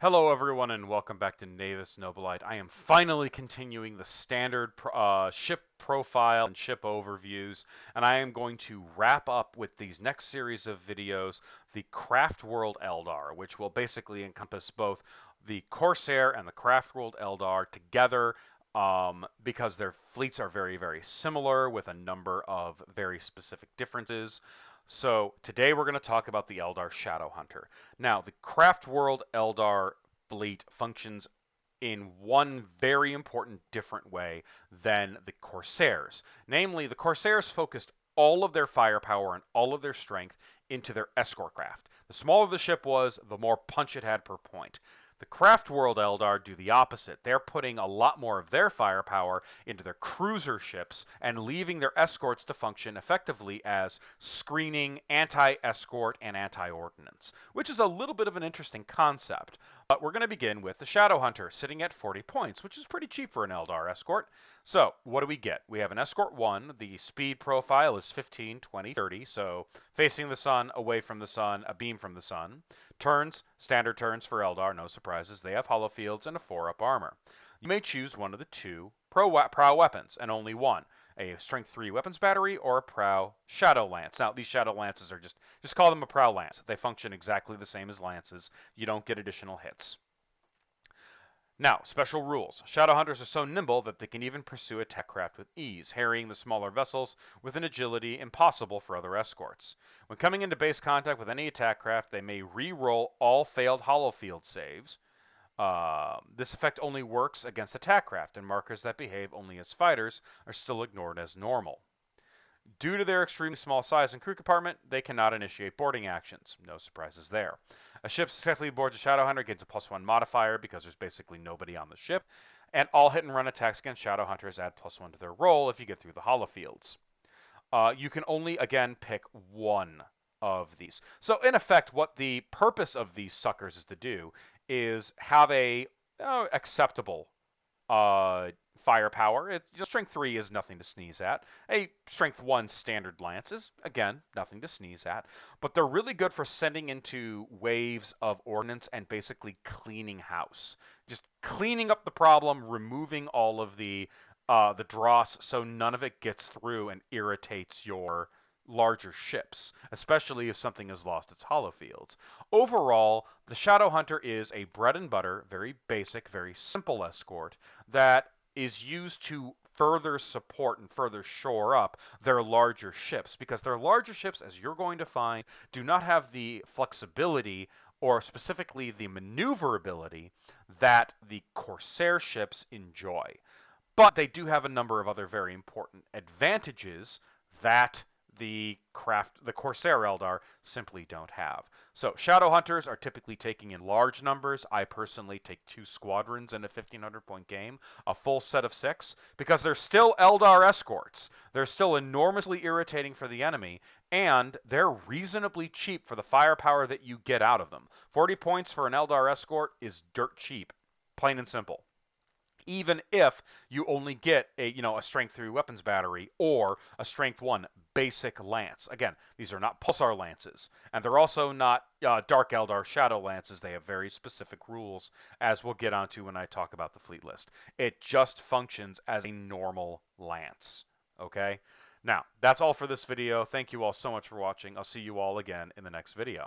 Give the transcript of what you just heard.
Hello, everyone, and welcome back to Navis Nobilite. I am finally continuing the standard ship profile and ship overviews, and I am going to wrap up with these next series of videos the Craft World Eldar, which will basically encompass both the Corsair and the Craft World Eldar together because their fleets are very, very similar with a number of very specific differences. So today we're going to talk about the Eldar Shadowhunter. Now, the Craft World Eldar fleet functions in one very important different way than the Corsairs. Namely, the Corsairs focused all of their firepower and all of their strength into their escort craft. The smaller the ship was, the more punch it had per point. The Craft World Eldar do the opposite. They're putting a lot more of their firepower into their cruiser ships and leaving their escorts to function effectively as screening, anti-escort, and anti-ordnance, which is a little bit of an interesting concept. But we're going to begin with the Shadowhunter, sitting at 40 points, which is pretty cheap for an Eldar escort. So, what do we get? We have an Escort 1. The speed profile is 15, 20, 30, so facing the sun, away from the sun, a beam from the sun. Turns, standard turns for Eldar, no surprises. They have hollow fields and a 4-up armor. You may choose one of the two prow weapons, and only one. A Strength 3 weapons battery or a prow Shadow Lance. Now, these Shadow Lances are just call them a prow lance. They function exactly the same as lances. You don't get additional hits. Now, special rules. Shadowhunters are so nimble that they can even pursue attack craft with ease, harrying the smaller vessels with an agility impossible for other escorts. When coming into base contact with any attack craft, they may re-roll all failed holofield saves. This effect only works against attack craft, and markers that behave only as fighters are still ignored as normal. Due to their extremely small size and crew compartment, they cannot initiate boarding actions. No surprises there. A ship successfully boards a Shadowhunter gets a +1 modifier because there's basically nobody on the ship, and all hit and run attacks against Shadowhunters add +1 to their roll if you get through the holofields. You can only, again, pick one of these. So, in effect, what the purpose of these suckers is to do is have a acceptable firepower. Strength 3 is nothing to sneeze at. A Strength 1 standard lance is, again, nothing to sneeze at. But they're really good for sending into waves of ordnance and basically cleaning house. Just cleaning up the problem, removing all of the dross so none of it gets through and irritates your larger ships, especially if something has lost its holofields. Overall, the Shadowhunter is a bread and butter, very basic, very simple escort that is used to further support and further shore up their larger ships, because their larger ships, as you're going to find, do not have the flexibility or specifically the maneuverability that the Corsair ships enjoy. But they do have a number of other very important advantages that the Corsair Eldar simply don't have. So Shadowhunters are typically taking in large numbers. I personally take 2 squadrons in a 1500-point game, a full set of 6, because they're still Eldar escorts. They're still enormously irritating for the enemy, and they're reasonably cheap for the firepower that you get out of them. 40 points for an Eldar escort is dirt cheap, plain and simple, even if you only get a strength 3 weapons battery or a strength 1 basic lance. Again, these are not pulsar lances, and they're also not dark eldar shadow lances. They have very specific rules, as we'll get onto when I talk about the fleet list. It just functions as a normal lance. Okay, now that's all for this video. Thank you all so much for watching. I'll see you all again in the next video.